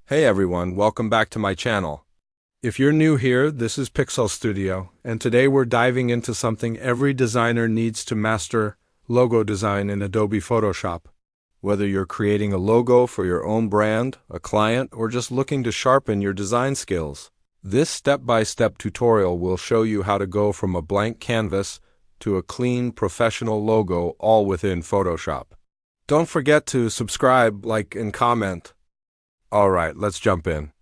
Hey everyone, welcome back to my channel. If you're new here, this is Pixel Studio, and today we're diving into something every designer needs to master: logo design in Adobe Photoshop. Whether you're creating a logo for your own brand, a client, or just looking to sharpen your design skills, this step-by-step tutorial will show you how to go from a blank canvas to a clean, professional logo all within Photoshop. Don't forget to subscribe, like, and comment. All right, let's jump in.